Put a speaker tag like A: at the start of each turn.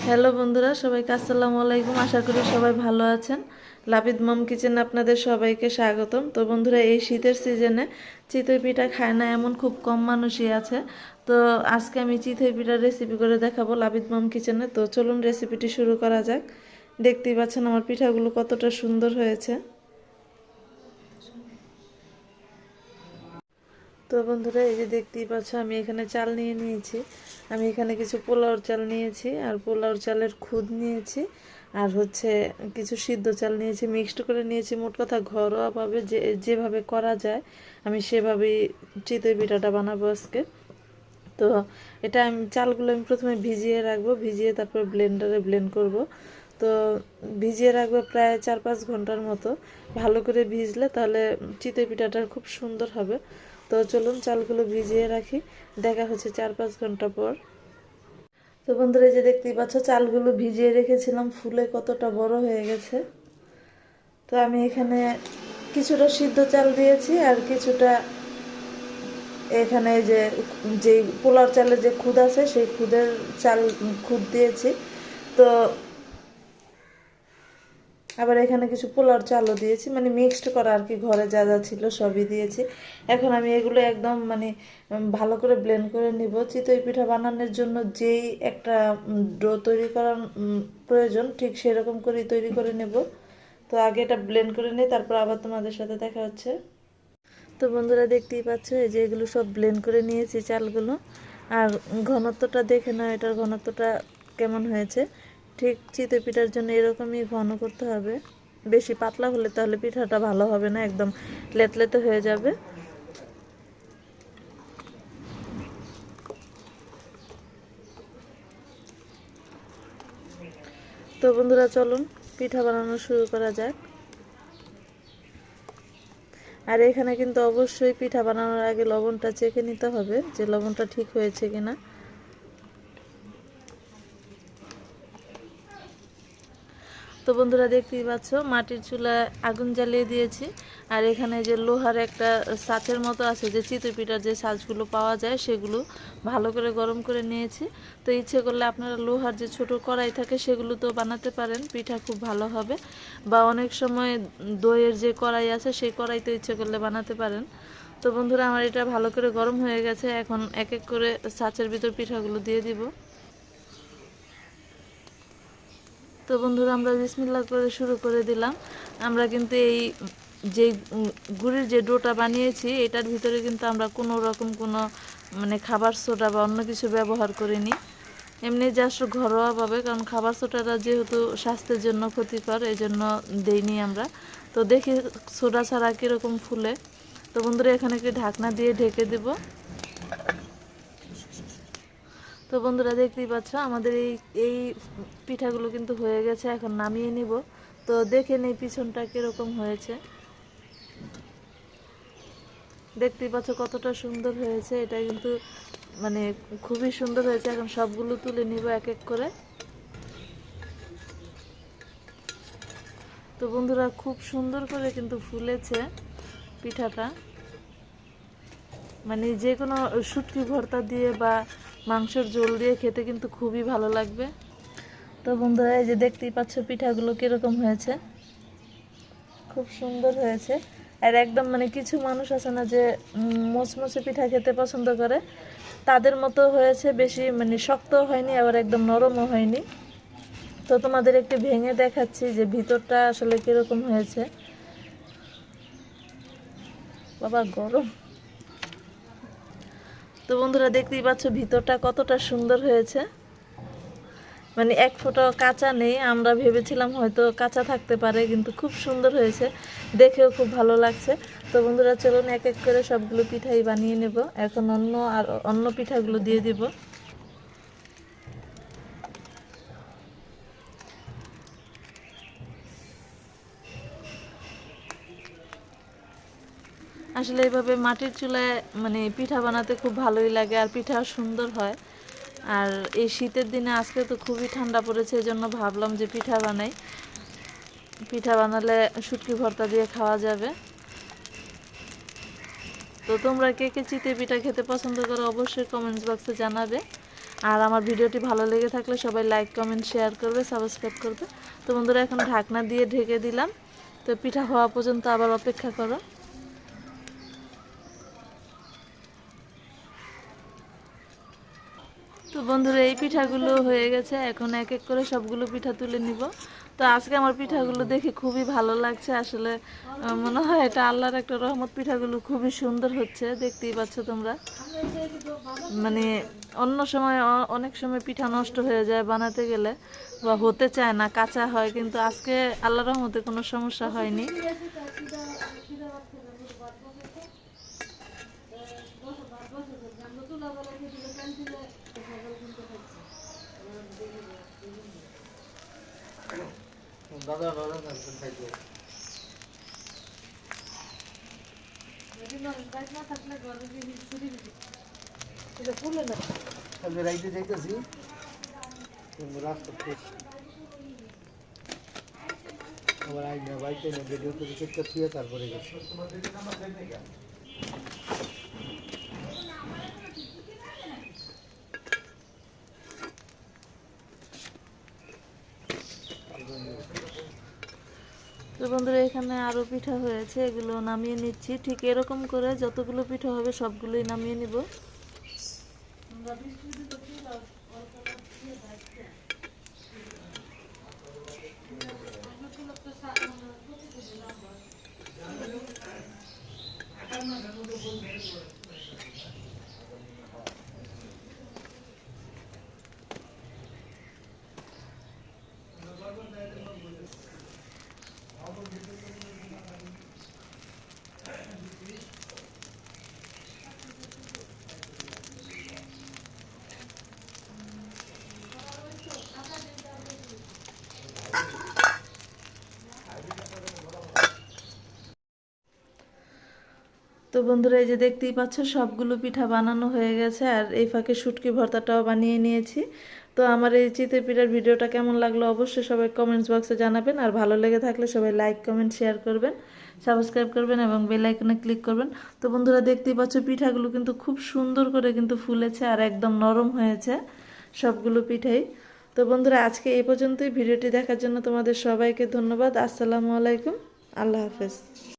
A: Hello বন্ধুরা, সবাইকে আসসালামু আলাইকুম। আশা করি সবাই ভালো আছেন। লাবিদ মম কিচেনে আপনাদের সবাইকে স্বাগতম। তো বন্ধুরা, এই শীতের সিজনে চিতই পিঠা খায় না এমন খুব কম মানুষই আছে। তো আজকে আমি চিতই পিঠার রেসিপি করে দেখাবো লাবিদ মম কিচেনে। তো চলুন রেসিপিটি শুরু করা যাক। দেখতেই পাচ্ছেন আমার পিঠাগুলো কতটা সুন্দর হয়েছে। তো বন্ধুরা, এই যে দেখতেই পাচ্ছ আমি এখানে চাল নিয়ে নিয়েছি। আমি এখানে কিছু পোলাওর চাল নিয়েছি, আর পোলাওর চালের খুদ নিয়েছি, আর হচ্ছে কিছু সিদ্ধ চাল নিয়েছি, মিক্সড করে নিয়েছি। মোট কথা ঘরোয়াভাবে যেভাবে করা যায় আমি সেভাবেই চিতই পিঠাটা বানাবো আজকে। তো এটা চালগুলো আমি প্রথমে ভিজিয়ে রাখবো, ভিজিয়ে তারপর ব্লেন্ডারে ব্লেন্ড করব। তো ভিজিয়ে রাখবো প্রায় 4-5 ঘন্টার মতো। ভালো করে ভিজলে তাহলে চিতই পিঠাটা খুব সুন্দর হবে। তো চলুন চালগুলো ভিজিয়ে রাখি, দেখা হচ্ছে 4-5 ঘন্টা পর। তো বন্ধুরা, যে দেখতেই পাচ্ছ চালগুলো ভিজিয়ে রেখেছিলাম, ফুলে কতটা বড় হয়ে গেছে। তো আমি এখানে কিছুটা সিদ্ধ চাল দিয়েছি, আর কিছুটা এখানে যে যেই পোলাও চালের যে খুদ আছে সেই খুদ দিয়েছি। তো আবার এখানে কিছু পোলাওর চালও দিয়েছি, মানে মিক্সড করা আর কি, ঘরে যা যা ছিল সবই দিয়েছি। এখন আমি এগুলো একদম মানে ভালো করে ব্লেন্ড করে নিব। চিতই পিঠা বানানোর জন্য যেই একটা ডো তৈরি করার প্রয়োজন, ঠিক সেরকম করেই তৈরি করে নেব। তো আগে এটা ব্লেন্ড করে নিই, তারপর আবার তোমাদের সাথে দেখা হচ্ছে। তো বন্ধুরা, দেখতেই পাচ্ছ এই যে এগুলো সব ব্লেন্ড করে নিয়েছি চালগুলো। আর ঘনত্বটা দেখে নাও, এটার ঘনত্বটা কেমন হয়েছে। ঠিক চিতই পিঠার জন্য এরকমই ঘন করতে হবে। বেশি পাতলা হলে তাহলে পিঠাটা ভালো হবে না, একদম লেতলেতে হয়ে যাবে। তো বন্ধুরা, চলুন পিঠা বানানো শুরু করা যাক। আর এখানে কিন্তু অবশ্যই পিঠা বানানোর আগে লবণটা চেখে নিতে হবে যে লবণটা ঠিক হয়েছে কিনা। তো বন্ধুরা, দেখতেই পাচ্ছ মাটির চুলায় আগুন জ্বালিয়ে দিয়েছি। আর এখানে যে লোহার একটা ছাঁচের মতো আছে, যে চিতই পিঠার যে ছাঁচগুলো পাওয়া যায় সেগুলো ভালো করে গরম করে নিয়েছি। তো ইচ্ছে করলে আপনারা লোহার যে ছোট কড়াই থাকে সেগুলো তো বানাতে পারেন, পিঠা খুব ভালো হবে। বা অনেক সময় দইয়ের যে কড়াই আছে সেই কড়াইতে ইচ্ছে করলে বানাতে পারেন। তো বন্ধুরা, আমার এটা ভালো করে গরম হয়ে গেছে। এখন এক এক করে ছাঁচের ভিতর পিঠাগুলো দিয়ে দিব। তো বন্ধুরা, আমরা বিসমিল্লাহ করে শুরু করে দিলাম। আমরা কিন্তু এই যে গুড়ের যে ডোটা বানিয়েছি এটার ভিতরে কিন্তু আমরা কোনো রকম কোনো মানে খাবার সোডা বা অন্য কিছু ব্যবহার করিনি, এমনি জাস্ট ঘরোয়াভাবে। কারণ খাবার সোডাটা যেহেতু স্বাস্থ্যের জন্য ক্ষতিকর, এই জন্য দেইনি আমরা। তো দেখি সোডা ছাড়া কীরকম ফুলে। তো বন্ধুরা, এখানে একটি ঢাকনা দিয়ে ঢেকে দেব। তো বন্ধুরা, দেখতেই পাচ্ছ আমাদের এই এই পিঠাগুলো কিন্তু হয়ে গেছে। এখন নামিয়ে নিব। তো দেখে নেই পিছনটা কীরকম হয়েছে। দেখতেই পাচ্ছ কতটা সুন্দর হয়েছে। এটা কিন্তু মানে খুবই সুন্দর হয়েছে। এখন সবগুলো তুলে নিব এক এক করে। তো বন্ধুরা, খুব সুন্দর করে কিন্তু ফুলেছে পিঠাটা। মানে যে কোনো শুটকি ভর্তা দিয়ে বা মাংসের ঝোল দিয়ে খেতে কিন্তু খুবই ভালো লাগবে। তো বন্ধুরা, এই যে দেখতেই পাচ্ছ পিঠাগুলো কীরকম হয়েছে, খুব সুন্দর হয়েছে। আর একদম মানে কিছু মানুষ আছে না যে মচমচে পিঠা খেতে পছন্দ করে, তাদের মতো হয়েছে। বেশি মানে শক্ত হয়নি, আবার একদম নরমও হয়নি। তো তোমাদের একটু ভেঙে দেখাচ্ছি যে ভিতরটা আসলে কীরকম হয়েছে। বাবা গরম। তো বন্ধুরা, দেখতেই পাচ্ছ ভিতরটা কতটা সুন্দর হয়েছে। মানে এক ফোঁটাও কাঁচা নেই। আমরা ভেবেছিলাম হয়তো কাঁচা থাকতে পারে, কিন্তু খুব সুন্দর হয়েছে, দেখেও খুব ভালো লাগছে। তো বন্ধুরা, চলুন এক এক করে সবগুলো পিঠাই বানিয়ে নেব। এখন অন্য পিঠাগুলো দিয়ে দিব। আসলে এইভাবে মাটির চুলায় মানে পিঠা বানাতে খুব ভালোই লাগে, আর পিঠা সুন্দর হয়। আর এই শীতের দিনে আজকে তো খুবই ঠান্ডা পড়েছে, এই জন্য ভাবলাম যে পিঠা বানাই। পিঠা বানালে শুটকি ভর্তা দিয়ে খাওয়া যাবে। তো তোমরা কে কে চিতই পিঠা খেতে পছন্দ করো অবশ্যই কমেন্টস বক্সে জানাবে। আর আমার ভিডিওটি ভালো লেগে থাকলে সবাই লাইক কমেন্ট শেয়ার করবে, সাবস্ক্রাইব করবে। তো বন্ধুরা এখন ঢাকনা দিয়ে ঢেকে দিলাম। তো পিঠা হওয়া পর্যন্ত আবার অপেক্ষা করো। তো বন্ধুরা এই পিঠাগুলো হয়ে গেছে, এখন এক এক করে সবগুলো পিঠা তুলে নিব। তো আজকে আমার পিঠাগুলো দেখে খুবই ভালো লাগছে আসলে, মনে হয় এটা আল্লাহর একটা রহমত। পিঠাগুলো খুবই সুন্দর হচ্ছে, দেখতেই পাচ্ছ তোমরা। মানে অন্য সময় অনেক সময় পিঠা নষ্ট হয়ে যায় বানাতে গেলে, বা হতে চায় না, কাঁচা হয়, কিন্তু আজকে আল্লাহর রহমতে কোনো সমস্যা হয়নি।
B: দাদা দাদা খাইতে রাইতে যাইতেছি রাস্তা আবার আই না বাইকে না ভিডিও তো রিসেপ্টটা দিয়ে তারপরে গেছে।
A: তো বন্ধুরা এখানে আরও পিঠা হয়েছে, এগুলো নামিয়ে নিচ্ছি। ঠিক এরকম করে যতগুলো পিঠা হবে সবগুলোই নামিয়ে নিব। তো বন্ধুরা এই যে দেখতেই পাচ্ছ সবগুলো পিঠা বানানো হয়ে গেছে, আর এই ফাঁকে শুটকি ভর্তাটাও বানিয়ে নিয়েছি। তো আমার এই চিতই পিঠার ভিডিওটা কেমন লাগলো অবশ্যই সবাই কমেন্টস বক্সে জানাবেন, আর ভালো লেগে থাকলে সবাই লাইক কমেন্ট শেয়ার করবেন, সাবস্ক্রাইব করবেন এবং বেল আইকনে ক্লিক করবেন। তো বন্ধুরা দেখতেই পাচ্ছ পিঠাগুলো কিন্তু খুব সুন্দর করে কিন্তু ফুলেছে আর একদম নরম হয়েছে সবগুলো পিঠাই। তো বন্ধুরা আজকে এই পর্যন্তই। ভিডিওটি দেখার জন্য তোমাদের সবাইকে ধন্যবাদ। আসসালামু আলাইকুম, আল্লাহ হাফেজ।